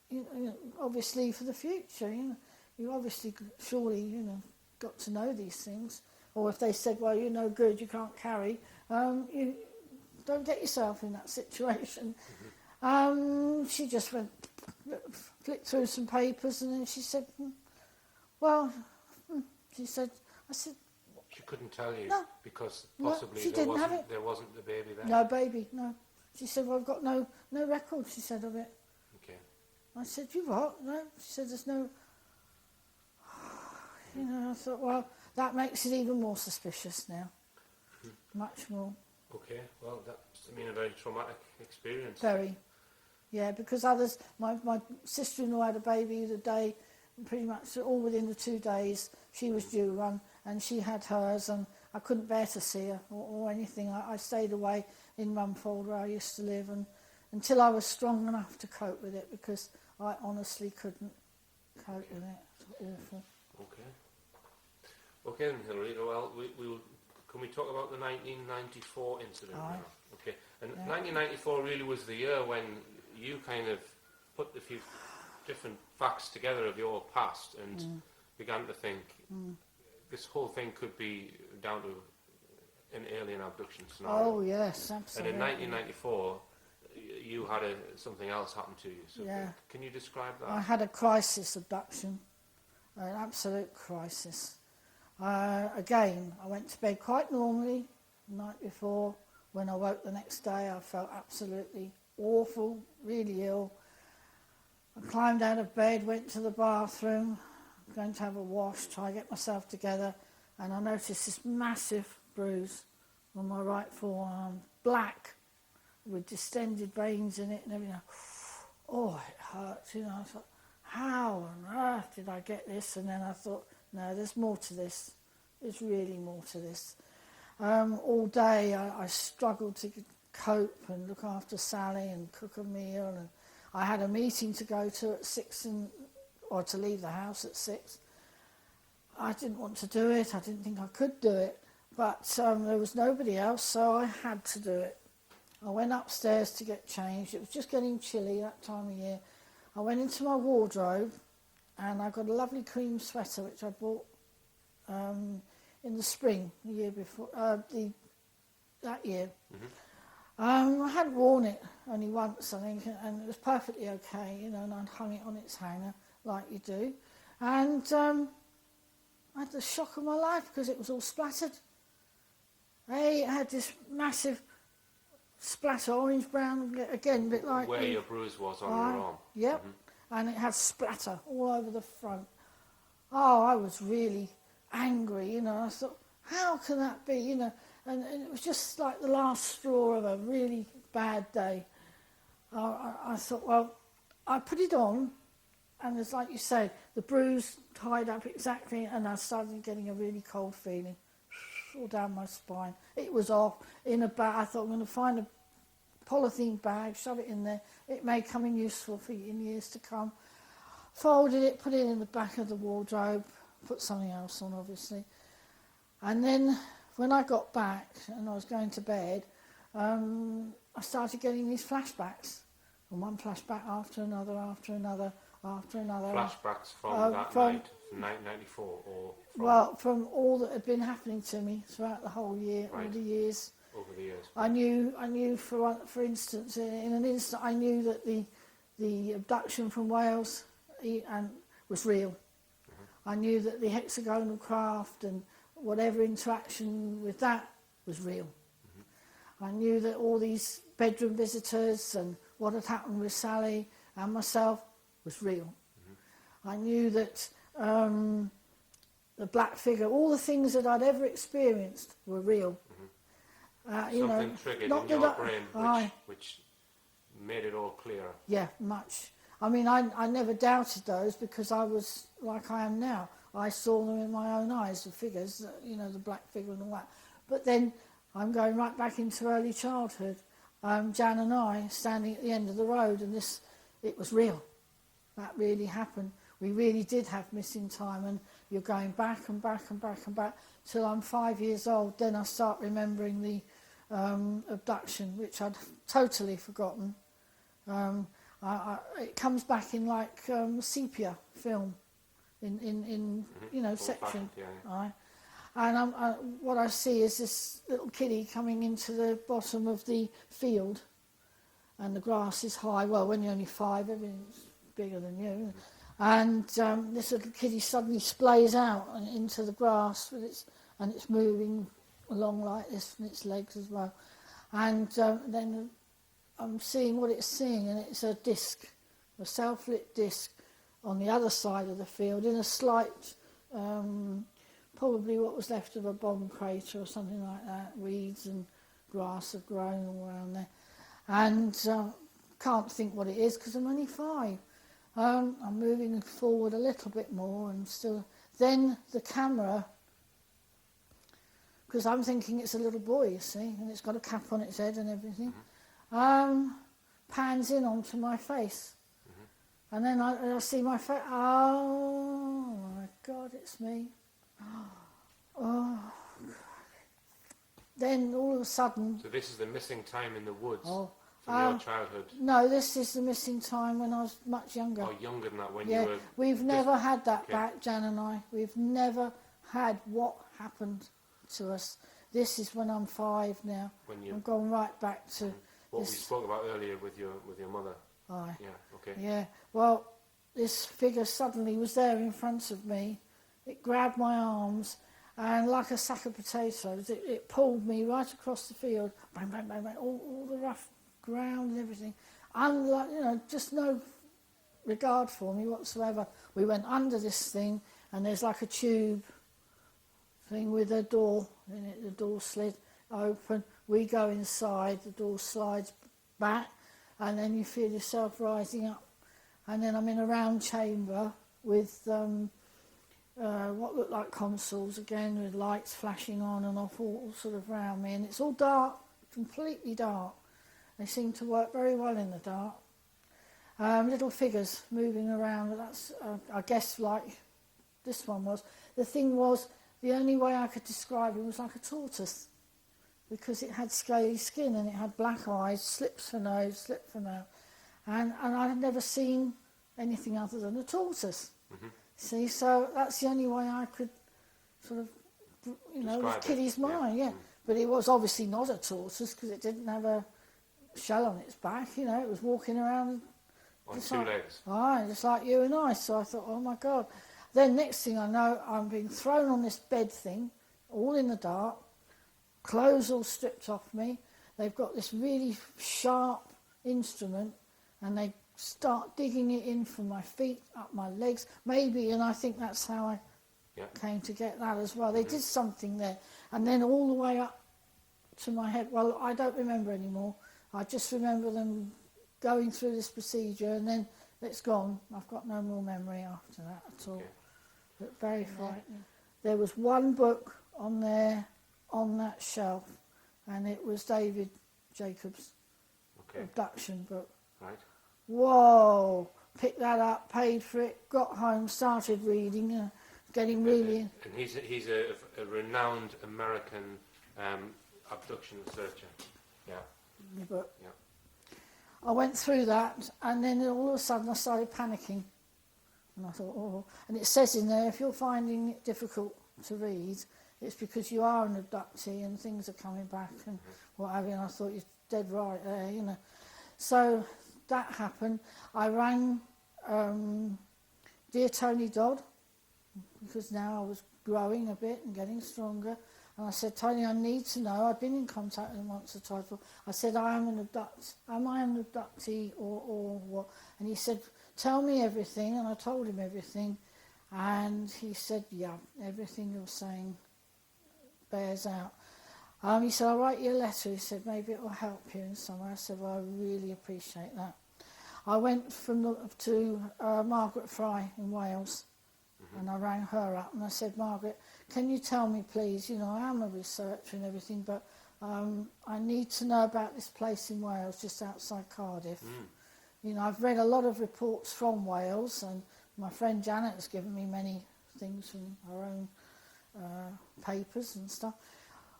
you know, obviously for the future, you know, you obviously surely, you know, got to know these things. Or if they said, well, you're no good, you can't carry, you don't get yourself in that situation. She just flicked through some papers, and then she said, well, she said, I said... She couldn't tell you, no, because possibly no, there wasn't the baby there? No baby, no. She said, well, I've got no record, she said, of it. Okay. I said, you what? No. She said, there's no... You know, I thought, well, that makes it even more suspicious now. Much more. Okay, well, that's, I mean, a very traumatic experience. Very. Yeah, because others, my sister-in-law had a baby the day, pretty much all within the 2 days she was due one, and she had hers, and I couldn't bear to see her or anything. I stayed away in Mumfold, where I used to live, and until I was strong enough to cope with it, because I honestly couldn't cope with it. It was awful. Okay. Okay then, Hilary, well, can we talk about the 1994 incident now? Okay, and 1994 really was the year when you kind of put a few different facts together of your past and began to think this whole thing could be down to an alien abduction scenario. Oh yes, absolutely. And in 1994, you had something else happen to you. So yeah. Can you describe that? I had a crisis abduction, an absolute crisis. Again, I went to bed quite normally the night before. When I woke the next day, I felt absolutely awful, really ill. I climbed out of bed, went to the bathroom, going to have a wash, try to get myself together, and I noticed this massive bruise on my right forearm, black, with distended veins in it and everything. Oh, it hurts, you know. I thought, how on earth did I get this? And then I thought, no, there's more to this. There's really more to this. All day I struggled to cope and look after Sally and cook a meal. And I had a meeting to go to at 6, or to leave the house at 6. I didn't want to do it. I didn't think I could do it. But there was nobody else, so I had to do it. I went upstairs to get changed. It was just getting chilly that time of year. I went into my wardrobe, and I got a lovely cream sweater which I bought in the spring, the year before, that year. I hadn't worn it only once, I think, and it was perfectly okay, you know, and I'd hung it on its hanger like you do. And I had the shock of my life because it was all splattered. It had this massive splatter, orange-brown, again, a bit like... Where your bruise was on your arm. Yep, and it had splatter all over the front. Oh, I was really angry, you know. I thought, how can that be, you know? And it was just like the last straw of a really bad day. I thought, well, I put it on, and it's like you say, the bruise tied up exactly, and I started getting a really cold feeling all down my spine. It was off in a bag. I thought, I'm going to find a polythene bag, shove it in there. It may come in useful for in years to come. Folded it, put it in the back of the wardrobe, put something else on, obviously. And then when I got back and I was going to bed, I started getting these flashbacks, and one flashback after another, after another, after another. Flashbacks from that night, from 1994, or from well, from all that had been happening to me throughout the whole year, all Right. the years. over the years. I knew for instance, in an instant, I knew that the abduction from Wales was real. I knew that the hexagonal craft and whatever interaction with that was real. I knew that all these bedroom visitors and what had happened with Sally and myself was real. I knew that the black figure, all the things that I'd ever experienced were real. Something triggered in your brain which made it all clearer. Yeah, much. I mean, I never doubted those because I was like I am now. I saw them in my own eyes, the figures, the black figure and all that. But then I'm going right back into early childhood. Jan and I standing at the end of the road, and it was real. That really happened. We really did have missing time, and you're going back and back and back and back till I'm 5 years old. Then I start remembering the abduction, which I'd totally forgotten. It comes back in like sepia film, in section. Yeah. Right. And what I see is this little kiddie coming into the bottom of the field, and the grass is high. Well, when you're only 5, everything's bigger than you. And this little kiddie suddenly splays out into the grass, and it's moving along like this, and its legs as well. And then I'm seeing what it's seeing, and it's a disc, a self-lit disc on the other side of the field in a slight, probably what was left of a bomb crater or something like that. Weeds and grass have grown all around there. And can't think what it is because I'm only 5. I'm moving forward a little bit more and still... Then the camera, because I'm thinking it's a little boy, you see, and it's got a cap on its head and everything, pans in onto my face. And then I see my face. Oh, my God, it's me. Oh, then all of a sudden... So this is the missing time in the woods Oh, from your childhood? No, this is the missing time when I was much younger. Oh, younger than that, when Yeah, you were... we've never had that back, Jan and I. We've never had what happened to us. This is when I'm 5 now. I'm going right back to what this. we spoke about earlier with your mother. Aye. Yeah, okay. Yeah, well, this figure suddenly was there in front of me. It grabbed my arms, and like a sack of potatoes, it pulled me right across the field. Bang, bang, bang, bang, all the rough ground and everything. And, just no regard for me whatsoever. We went under this thing, and there's like a tube thing with a door in it. The door slid open. We go inside, the door slides back, and then you feel yourself rising up. And then I'm in a round chamber with what looked like consoles again, with lights flashing on and off all sort of around me. And it's all dark, completely dark. They seem to work very well in the dark. Little figures moving around, but that's, I guess, like this one was. The thing was, the only way I could describe it was like a tortoise, because it had scaly skin and it had black eyes, slips for nose, slip for mouth. And I had never seen anything other than a tortoise. See, so that's the only way I could sort of, with kiddie's mind, yeah. But it was obviously not a tortoise because it didn't have a shell on its back, it was walking around on 2 legs. Aye, just like you and I. So I thought, oh my God. Then next thing I know, I'm being thrown on this bed thing, all in the dark, clothes all stripped off me. They've got this really sharp instrument, and they start digging it in from my feet, up my legs, maybe, and I think that's how I came to get that as well. They did something there. And then all the way up to my head. Well, I don't remember anymore. I just remember them going through this procedure, and then it's gone. I've got no more memory after that at all. Okay. But very frightening. There was one book on there, on that shelf, and it was David Jacobs' abduction book. Right. Whoa! Picked that up, paid for it, got home, started reading, getting really... And he's a renowned American abduction researcher. Yeah. But Yeah. I went through that, and then all of a sudden I started panicking. And I thought, oh... And it says in there, if you're finding it difficult to read, it's because you are an abductee and things are coming back and what have you. And I thought, you're dead right there, you know. So that happened. I rang dear Tony Dodd, because now I was growing a bit and getting stronger. And I said, Tony, I need to know. I've been in contact with him once or twice before. I said, am I an abductee or what? And he said, tell me everything. And I told him everything. And he said, yeah, everything you're saying bears out. He said, I'll write you a letter. He said, maybe it will help you in some way. I said, well, I really appreciate that. I went to Margaret Fry in Wales, and I rang her up and I said, Margaret, can you tell me please, you know, I am a researcher and everything, but I need to know about this place in Wales just outside Cardiff. You know, I've read a lot of reports from Wales, and my friend Janet has given me many things from her own papers and stuff.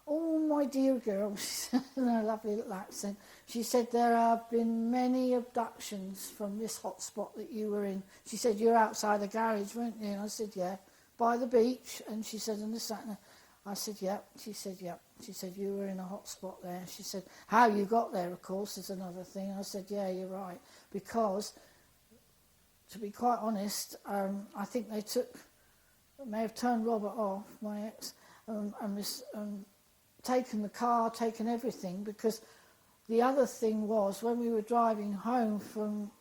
Oh, my dear girl, she said in her lovely little accent, she said, there have been many abductions from this hotspot that you were in. She said, you're outside the garage, weren't you? And I said, yeah. By the beach? And she said, and this, that, and that. I said, yep. She said, yep. She said, you were in a hotspot there. She said, how you got there, of course, is another thing. I said, yeah, you're right. Because, to be quite honest, I think they may have turned Robert off, my ex, and taken the car, taken everything, because the other thing was, when we were driving home from,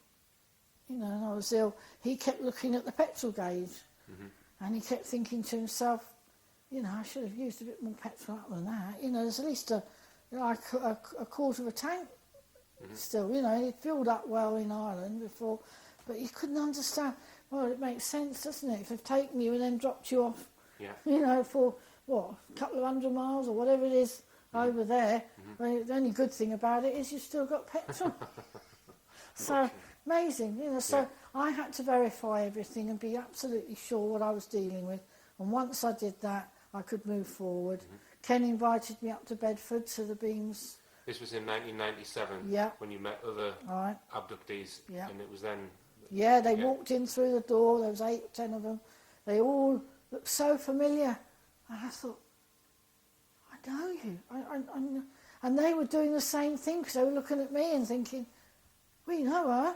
you know, and I was ill, he kept looking at the petrol gauge, and he kept thinking to himself, you know, I should have used a bit more petrol up than that. You know, there's at least a quarter of a tank still, you know, it filled up well in Ireland before, but you couldn't understand. Well, it makes sense, doesn't it? If they've taken you and then dropped you off, you know, for, what, a couple of 100 miles or whatever it is over there, well, the only good thing about it is you've still got petrol. So, amazing, you know, so I had to verify everything and be absolutely sure what I was dealing with. And once I did that, I could move forward. Ken invited me up to Bedford to the beams. This was in 1997 when you met other abductees, and it was then... Yeah, they walked in through the door, there was 8 or 10 of them. They all looked so familiar. And I thought, I know you. And they were doing the same thing, because they were looking at me and thinking, we know her.